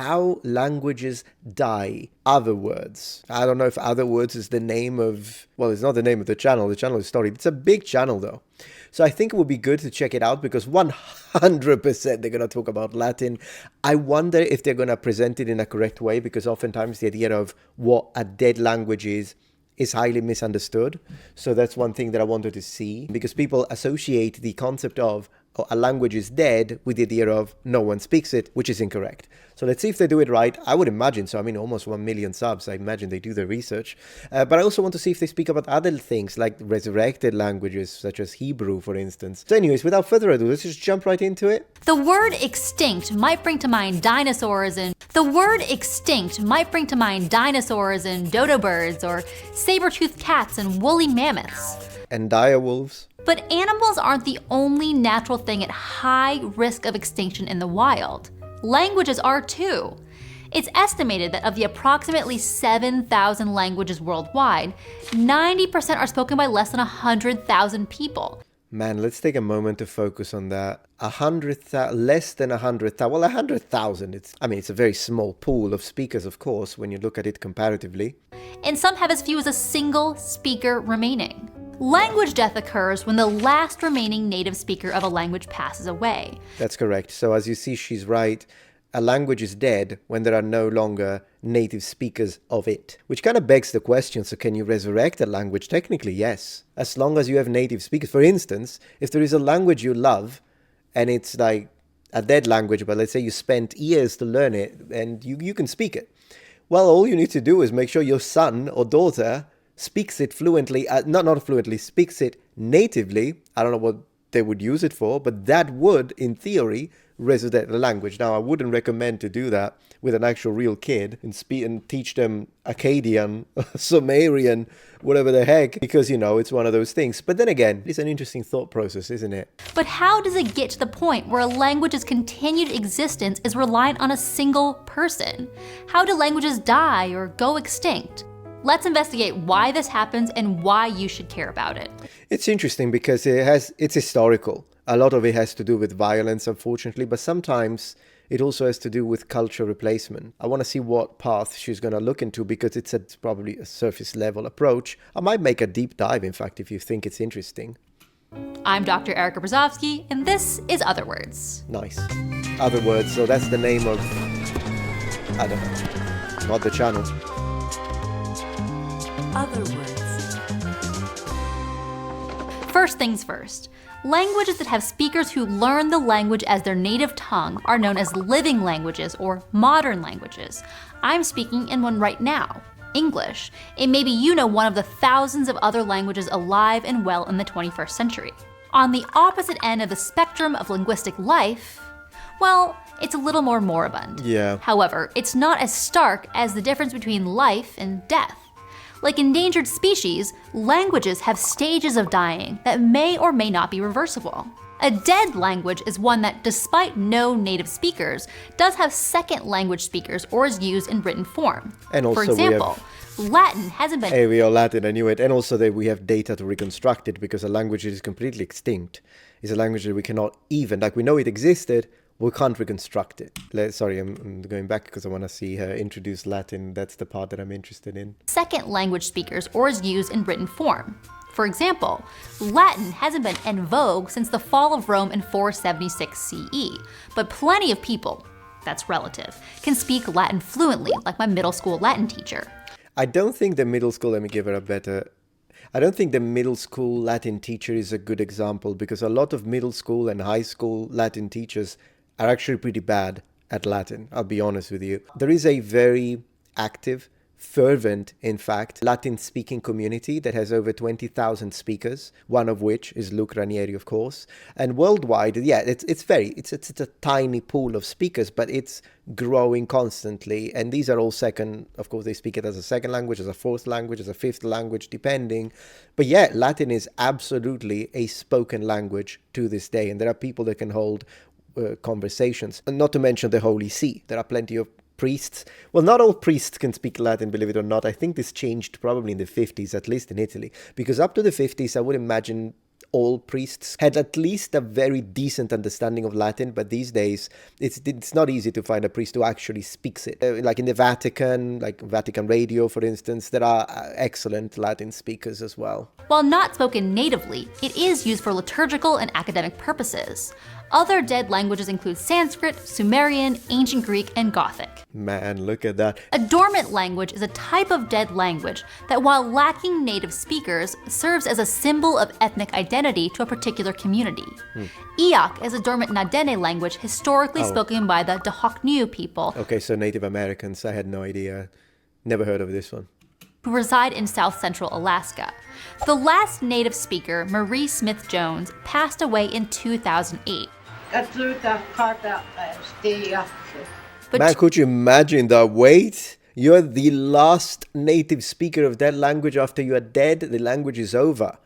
How Languages Die. Otherwords. I don't know if Otherwords is the name of... Well, it's not the name of the channel. The channel is Story. It's a big channel, though. So I think it would be good to check it out because 100% they're going to talk about Latin. I wonder if they're going to present it in a correct way because oftentimes the idea of what a dead language is highly misunderstood. So that's one thing that I wanted to see because people associate the concept of a language is dead with the idea of no one speaks it, which is incorrect. So let's see if they do it right. I would imagine so. I mean, almost 1 million subs. I imagine they do their research. But I also want to see if they speak about other things like resurrected languages, such as Hebrew, for instance. So anyways, without further ado, let's just jump right into it. The word extinct might bring to mind dinosaurs and dodo birds or saber-toothed cats and woolly mammoths. And dire wolves. But animals aren't the only natural thing at high risk of extinction in the wild. Languages are too. It's estimated that of the approximately 7,000 languages worldwide, 90% are spoken by less than 100,000 people. Man, let's take a moment to focus on that. 100,000, less than 100,000. Well, 100,000. It's a very small pool of speakers, of course, when you look at it comparatively. And some have as few as a single speaker remaining. Language death occurs when the last remaining native speaker of a language passes away. That's correct. So as you see, she's right. A language is dead when there are no longer native speakers of it. Which kind of begs the question, so can you resurrect a language? Technically, yes. As long as you have native speakers. For instance, if there is a language you love, and it's like a dead language, but let's say you spent years to learn it, and you can speak it. Well, all you need to do is make sure your son or daughter speaks it fluently, not fluently, speaks it natively. I don't know what they would use it for, but that would, in theory, resurrect the language. Now, I wouldn't recommend to do that with an actual real kid and teach them Akkadian, Sumerian, whatever the heck, because, it's one of those things. But then again, it's an interesting thought process, isn't it? But how does it get to the point where a language's continued existence is reliant on a single person? How do languages die or go extinct? Let's investigate why this happens and why you should care about it. It's interesting because it's historical. A lot of it has to do with violence, unfortunately, but sometimes it also has to do with culture replacement. I want to see what path she's going to look into because it's probably a surface level approach. I might make a deep dive, in fact, if you think it's interesting. I'm Dr. Erica Brzozowski, and this is Otherwords. Nice. Otherwords, so that's the name of, I don't know, not the channel. Otherwords. First things first. Languages that have speakers who learn the language as their native tongue are known as living languages or modern languages. I'm speaking in one right now, English, and maybe you know one of the thousands of other languages alive and well in the 21st century. On the opposite end of the spectrum of linguistic life, well, it's a little more moribund. Yeah. However, it's not as stark as the difference between life and death. Like endangered species, languages have stages of dying that may or may not be reversible. A dead language is one that, despite no native speakers, does have second language speakers or is used in written form. And also for example, Latin hasn't been... Hey, we are Latin, I knew it. And also that we have data to reconstruct it because a language that is completely extinct is a language that we cannot even, like we know it existed, we can't reconstruct it. Sorry, I'm going back because I want to see her introduce Latin. That's the part that I'm interested in. Second language speakers or is used in written form. For example, Latin hasn't been en vogue since the fall of Rome in 476 CE, but plenty of people, that's relative, can speak Latin fluently, like my middle school Latin teacher. I don't think the middle school, let me give her a better... I don't think the middle school Latin teacher is a good example because a lot of middle school and high school Latin teachers are actually pretty bad at Latin, I'll be honest with you. There is a very active, fervent, in fact, Latin-speaking community that has over 20,000 speakers, one of which is Luke Ranieri, of course. And worldwide, yeah, it's a tiny pool of speakers, but it's growing constantly. And these are all second, of course, they speak it as a second language, as a fourth language, as a fifth language, depending. But yeah, Latin is absolutely a spoken language to this day. And there are people that can hold conversations, and not to mention the Holy See. There are plenty of priests. Well, not all priests can speak Latin, believe it or not. I think this changed probably in the 50s, at least in Italy, because up to the 50s, I would imagine all priests had at least a very decent understanding of Latin, but these days it's not easy to find a priest who actually speaks it. Like in the Vatican, like Vatican Radio, for instance, there are excellent Latin speakers as well. While not spoken natively, it is used for liturgical and academic purposes. Other dead languages include Sanskrit, Sumerian, Ancient Greek, and Gothic. Man, look at that. A dormant language is a type of dead language that, while lacking native speakers, serves as a symbol of ethnic identity to a particular community. Iyak is a dormant Nadene language historically spoken by the Dahokniu people. Okay, so Native Americans, I had no idea. Never heard of this one. Who reside in south-central Alaska. The last native speaker, Marie Smith Jones, passed away in 2008. But Man, could you imagine the wait? You're the last native speaker of that language after you are dead. The language is over.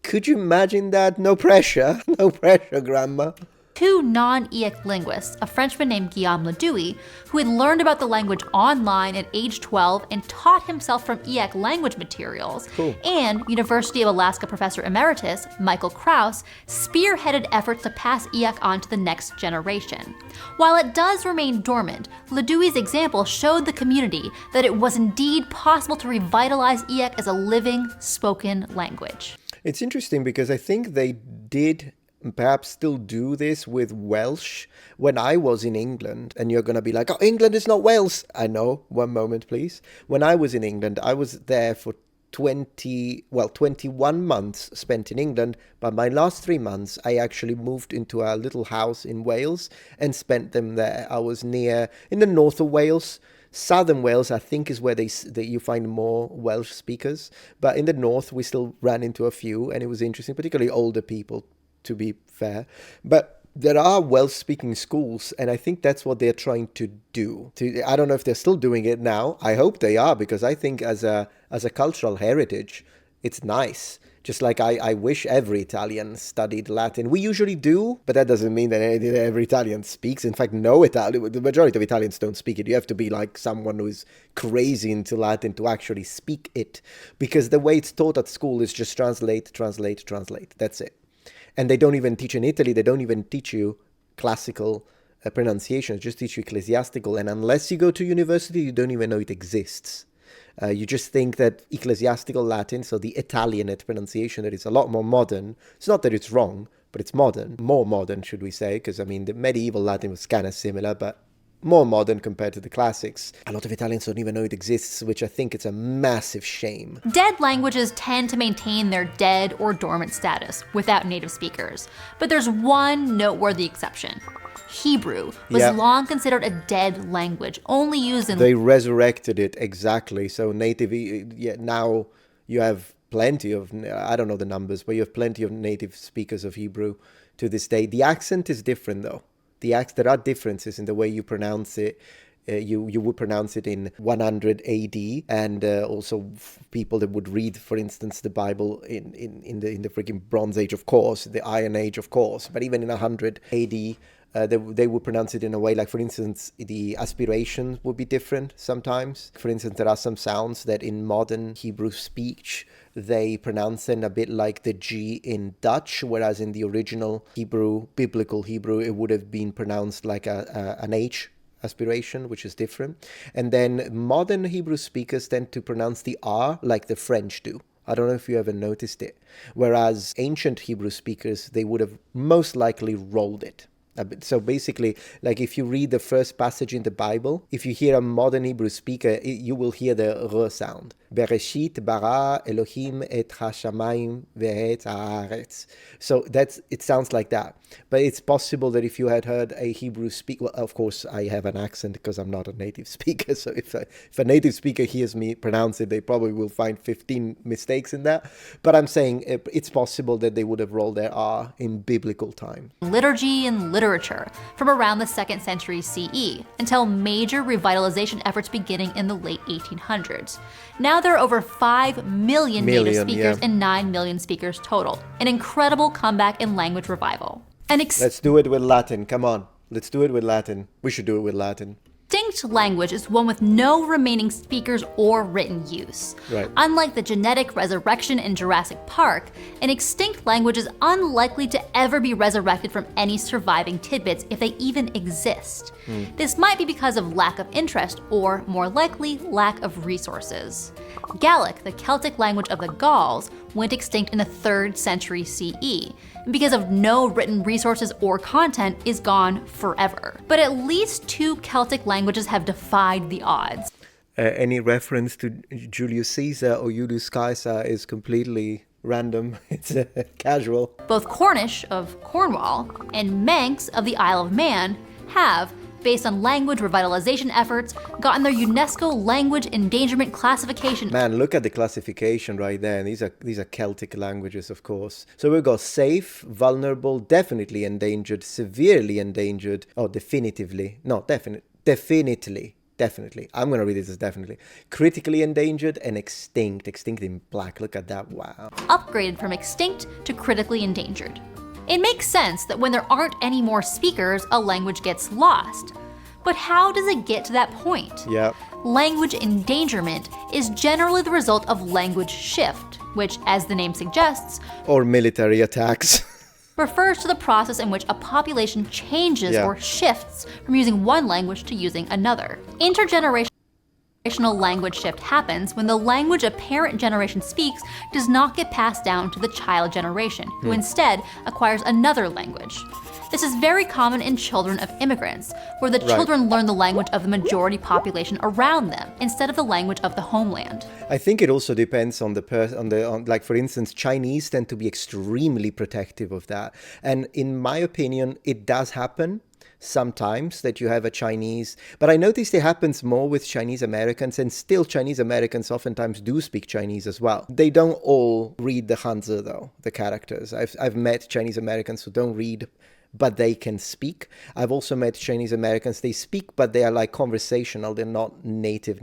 Could you imagine that? No pressure. No pressure, Grandma. two non-Iyak linguists, a Frenchman named Guillaume Ledouy, who had learned about the language online at age 12 and taught himself from Iyak language materials, and University of Alaska professor emeritus Michael Krause spearheaded efforts to pass Iyak on to the next generation. While it does remain dormant, Ledoui's example showed the community that it was indeed possible to revitalize Iyak as a living, spoken language. It's interesting because I think they did perhaps still do this with Welsh when I was in England. And you're going to be like, oh, England is not Wales. I know. One moment, please. When I was in England, I was there for 21 months spent in England. But my last 3 months, I actually moved into a little house in Wales and spent them there. I was in the north of Wales. Southern Wales, I think, is where you find more Welsh speakers. But in the north, we still ran into a few, and it was interesting, particularly older people, to be fair. But there are Welsh-speaking schools, and I think that's what they're trying to do. I don't know if they're still doing it now. I hope they are, because I think as a cultural heritage, it's nice. Just like I wish every Italian studied Latin. We usually do, but that doesn't mean that every Italian speaks. In fact, no Italian, the majority of Italians don't speak it. You have to be like someone who is crazy into Latin to actually speak it. Because the way it's taught at school is just translate, translate, translate. That's it. And they don't even teach in Italy, they don't even teach you classical pronunciation, just teach you ecclesiastical. And unless you go to university, you don't even know it exists. You just think that ecclesiastical Latin, so the Italianate pronunciation, that is a lot more modern. It's not that it's wrong, but it's modern. More modern, should we say, because, I mean, the medieval Latin was kind of similar, but more modern compared to the classics. A lot of Italians don't even know it exists, which I think it's a massive shame. Dead languages tend to maintain their dead or dormant status without native speakers. But there's one noteworthy exception. Hebrew was long considered a dead language, only used in... They resurrected it, exactly. So native, now you have plenty of, I don't know the numbers, but you have plenty of native speakers of Hebrew to this day. The accent is different, though. There are differences in the way you pronounce it. You would pronounce it in 100 AD, and also people that would read, for instance, the Bible in the freaking Bronze Age, of course, the Iron Age, of course, but even in 100 AD, they would pronounce it in a way, like, for instance, the aspirations would be different sometimes. For instance, there are some sounds that in modern Hebrew speech, they pronounce them a bit like the G in Dutch, whereas in the original Hebrew, biblical Hebrew, it would have been pronounced like an H aspiration, which is different. And then modern Hebrew speakers tend to pronounce the R like the French do. I don't know if you ever noticed it. Whereas ancient Hebrew speakers, they would have most likely rolled it. So basically, like if you read the first passage in the Bible, if you hear a modern Hebrew speaker, you will hear the R sound. Bereshit bara Elohim et hashamayim ve'et haaretz. So it sounds like that. But it's possible that if you had heard a Hebrew speaker, well, of course, I have an accent because I'm not a native speaker. So if a native speaker hears me pronounce it, they probably will find 15 mistakes in that. But I'm saying it's possible that they would have rolled their R in biblical time. Liturgy and literature from around the 2nd century CE until major revitalization efforts beginning in the late 1800s. Now there are over 5 million native speakers and 9 million speakers total. An incredible comeback in language revival. Let's do it with Latin. Come on. Let's do it with Latin. We should do it with Latin. extinct language is one with no remaining speakers or written use. Right. Unlike the genetic resurrection in Jurassic Park, an extinct language is unlikely to ever be resurrected from any surviving tidbits if they even exist. This might be because of lack of interest or, more likely, lack of resources. Gaelic, the Celtic language of the Gauls, went extinct in the 3rd century CE, and because of no written resources or content, is gone forever. But at least 2 Celtic languages have defied the odds. Any reference to Julius Caesar or Julius Caesar is completely random. It's casual. Both Cornish, of Cornwall, and Manx, of the Isle of Man, have, based on language revitalization efforts, gotten their UNESCO language endangerment classification. Man, look at the classification right there. These are Celtic languages, of course. So we've got safe, vulnerable, definitely endangered, severely endangered, definitively. I'm going to read this as definitely. Critically endangered and extinct. Extinct in black. Look at that. Wow. Upgraded from extinct to critically endangered. It makes sense that when there aren't any more speakers, a language gets lost. But how does it get to that point? Yeah. Language endangerment is generally the result of language shift, which, as the name suggests, or military attacks. refers to the process in which a population changes or shifts from using one language to using another. Intergenerational language shift happens when the language a parent generation speaks does not get passed down to the child generation, who instead acquires another language. This is very common in children of immigrants, where the children learn the language of the majority population around them instead of the language of the homeland. I think it also depends on the person. Like, for instance, Chinese tend to be extremely protective of that, and in my opinion, it does happen sometimes that you have a Chinese, but I noticed it happens more with Chinese Americans, and still Chinese Americans oftentimes do speak Chinese as well. They don't all read the Hanzi though, the characters. I've met Chinese Americans who don't read, but they can speak. I've also met Chinese Americans, they speak, but they are like conversational, they're not native.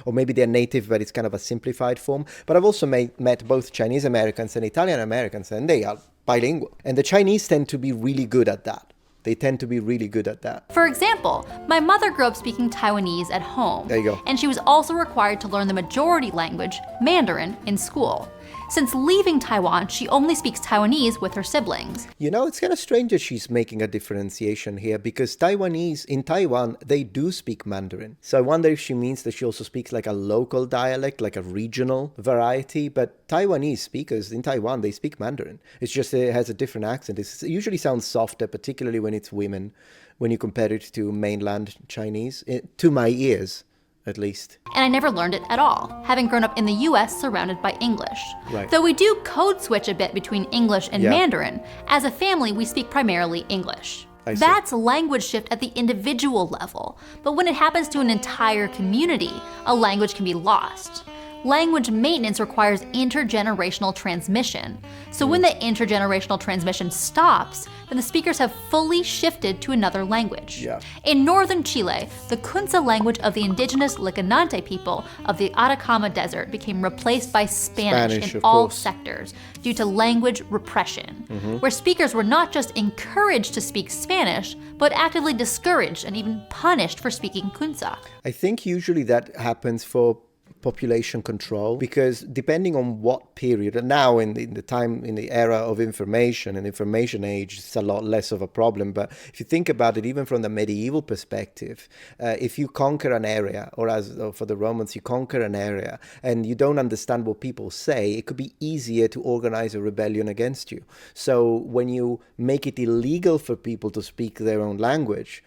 Or maybe they're native, but it's kind of a simplified form. But I've also met both Chinese Americans and Italian Americans, and they are bilingual. And the Chinese tend to be really good at that. They tend to be really good at that. For example, my mother grew up speaking Taiwanese at home. There you go. And she was also required to learn the majority language, Mandarin, in school. Since leaving Taiwan, she only speaks Taiwanese with her siblings. You know, it's kind of strange that she's making a differentiation here, because Taiwanese, in Taiwan, they do speak Mandarin. So I wonder if she means that she also speaks like a local dialect, like a regional variety. But Taiwanese speakers in Taiwan, they speak Mandarin. It's just it has a different accent. It usually sounds softer, particularly when it's women, when you compare it to mainland Chinese, to my ears. At least. And I never learned it at all, having grown up in the US surrounded by English. Right. Though we do code switch a bit between English and Mandarin, as a family we speak primarily English. That's language shift at the individual level, but when it happens to an entire community, a language can be lost. Language maintenance requires intergenerational transmission. So when the intergenerational transmission stops, then the speakers have fully shifted to another language. Yeah. In northern Chile, the Kunza language of the indigenous Licanante people of the Atacama Desert became replaced by Spanish in all sectors due to language repression, where speakers were not just encouraged to speak Spanish, but actively discouraged and even punished for speaking Kunza. I think usually that happens for population control, because depending on what period, and now in the era of information and information age, it's a lot less of a problem. But if you think about it, even from the medieval perspective, if you conquer an area, or for the Romans, you conquer an area and you don't understand what people say, it could be easier to organize a rebellion against you. So when you make it illegal for people to speak their own language,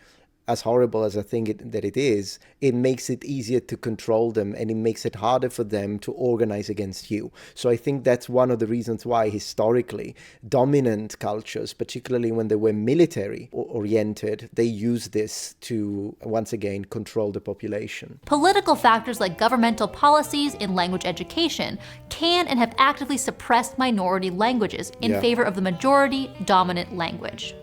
as horrible as I think that it is, it makes it easier to control them, and it makes it harder for them to organize against you. So I think that's one of the reasons why historically dominant cultures, particularly when they were military oriented, they used this to, once again, control the population. Political factors like governmental policies in language education can and have actively suppressed minority languages in favor of the majority dominant language.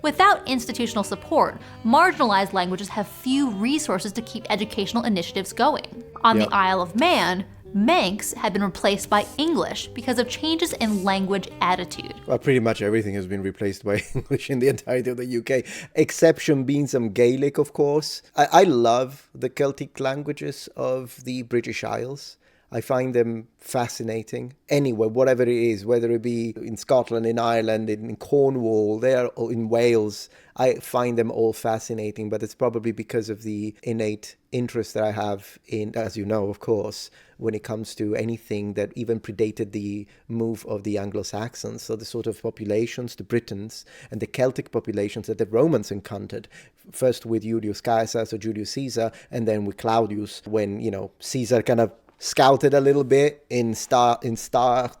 Without institutional support, marginalized languages have few resources to keep educational initiatives going. On the Isle of Man, Manx had been replaced by English because of changes in language attitude. Well, pretty much everything has been replaced by English in the entirety of the UK, exception being some Gaelic, of course. I love the Celtic languages of the British Isles. I find them fascinating anywhere, whatever it is, whether it be in Scotland, in Ireland, in Cornwall, there, or in Wales. I find them all fascinating, but it's probably because of the innate interest that I have in, as you know, of course, when it comes to anything that even predated the move of the Anglo-Saxons. So the sort of populations, the Britons and the Celtic populations that the Romans encountered, first with Julius Caesar, so Julius Caesar, and then with Claudius, when, Caesar kind of scouted a little bit in Star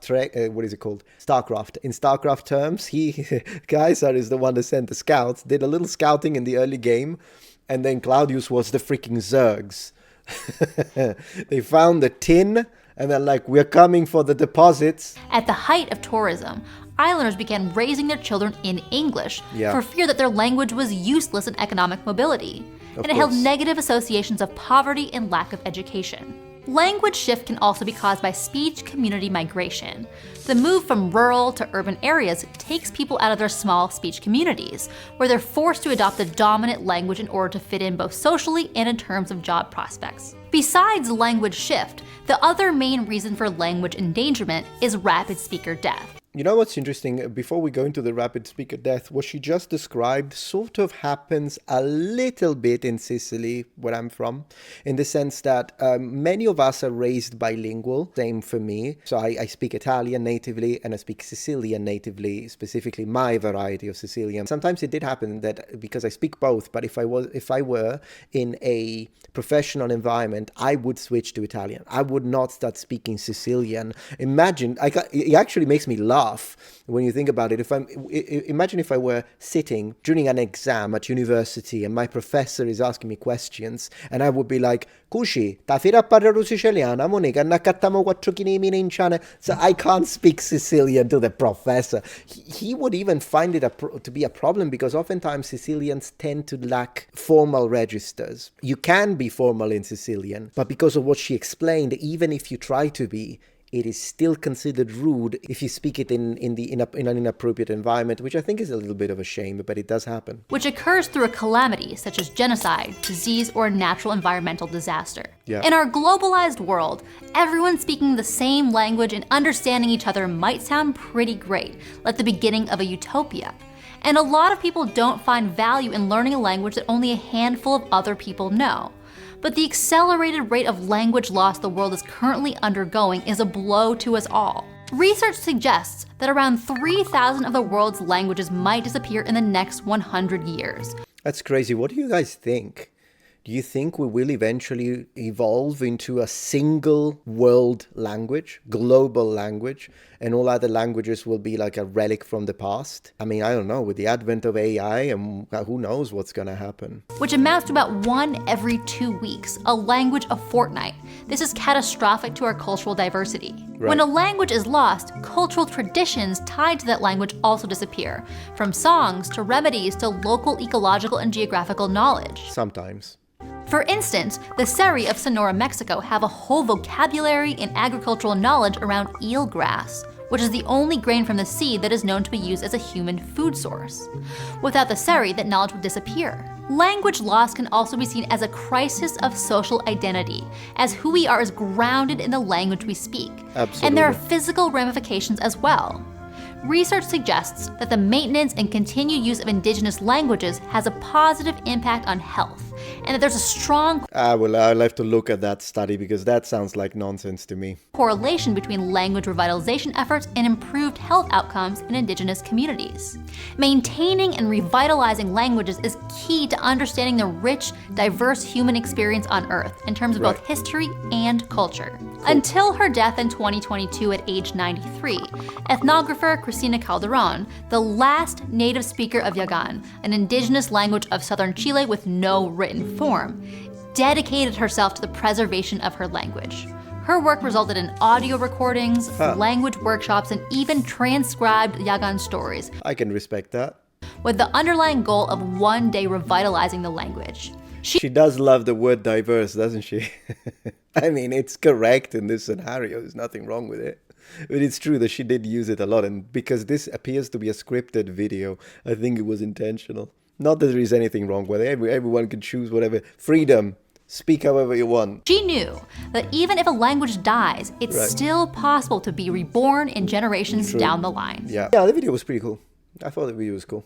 Trek, what is it called? StarCraft. In StarCraft terms, Caesar is the one that sent the scouts, did a little scouting in the early game, and then Claudius was the freaking Zergs. They found the tin, and they're like, we're coming for the deposits. At the height of tourism, islanders began raising their children in English for fear that their language was useless in economic mobility, and it held negative associations of poverty and lack of education. Language shift can also be caused by speech community migration. The move from rural to urban areas takes people out of their small speech communities, where they're forced to adopt the dominant language in order to fit in both socially and in terms of job prospects. Besides language shift, the other main reason for language endangerment is rapid speaker death. You know what's interesting? Before we go into the rapid speaker death, what she just described sort of happens a little bit in Sicily, where I'm from, in the sense that many of us are raised bilingual. Same for me. So I speak Italian natively and I speak Sicilian natively, specifically my variety of Sicilian. Sometimes it did happen that because I speak both, but if I were in a professional environment, I would switch to Italian. I would not start speaking Sicilian. Imagine, it actually makes me laugh when you think about it. Imagine if I were sitting during an exam at university and my professor is asking me questions and I would be like, Cusci, ta fira parlare siciliana, Monica, nakatamo quattro chinimi in. So I can't speak Sicilian to the professor. He would even find it to be a problem because oftentimes Sicilians tend to lack formal registers. You can be formal in Sicilian, but because of what she explained, even if you try to be, it is still considered rude if you speak it in an inappropriate environment, which I think is a little bit of a shame, but it does happen. Which occurs through a calamity such as genocide, disease, or a natural environmental disaster. Yeah. In our globalized world, everyone speaking the same language and understanding each other might sound pretty great, like the beginning of a utopia. And a lot of people don't find value in learning a language that only a handful of other people know. But the accelerated rate of language loss the world is currently undergoing is a blow to us all. Research suggests that around 3,000 of the world's languages might disappear in the next 100 years. That's crazy. What do you guys think? Do you think we will eventually evolve into a single world language, global language, and all other languages will be like a relic from the past? I mean, I don't know, with the advent of AI, and who knows what's going to happen? Which amounts to about 1 every 2 weeks, a language a fortnight. This is catastrophic to our cultural diversity. Right. When a language is lost, cultural traditions tied to that language also disappear, from songs to remedies to local ecological and geographical knowledge. Sometimes. For instance, the Seri of Sonora, Mexico have a whole vocabulary and agricultural knowledge around eelgrass, which is the only grain from the sea that is known to be used as a human food source. Without the Seri, that knowledge would disappear. Language loss can also be seen as a crisis of social identity, as who we are is grounded in the language we speak. Absolutely. And there are physical ramifications as well. Research suggests that the maintenance and continued use of indigenous languages has a positive impact on health, and that there's a strong Well, I'll have to look at that study because that sounds like nonsense to me. correlation between language revitalization efforts and improved health outcomes in indigenous communities. Maintaining and revitalizing languages is key to understanding the rich, diverse human experience on Earth in terms of both history and culture. Until her death in 2022 at age 93, ethnographer Cristina Calderon, the last native speaker of Yagan, an indigenous language of southern Chile with no written form, dedicated herself to the preservation of her language. Her work resulted in audio recordings, language workshops, and even transcribed Yagan stories, I can respect that. with the underlying goal of one day revitalizing the language. She does love the word diverse, doesn't she? I mean, it's correct in this scenario. There's nothing wrong with it. But it's true that she did use it a lot. And because this appears to be a scripted video, I think it was intentional. Not that there is anything wrong with it. Everyone can choose whatever. Freedom. Speak however you want. She knew that even if a language dies, it's still possible to be reborn in generations down the line. Yeah, the video was pretty cool. I thought the video was cool.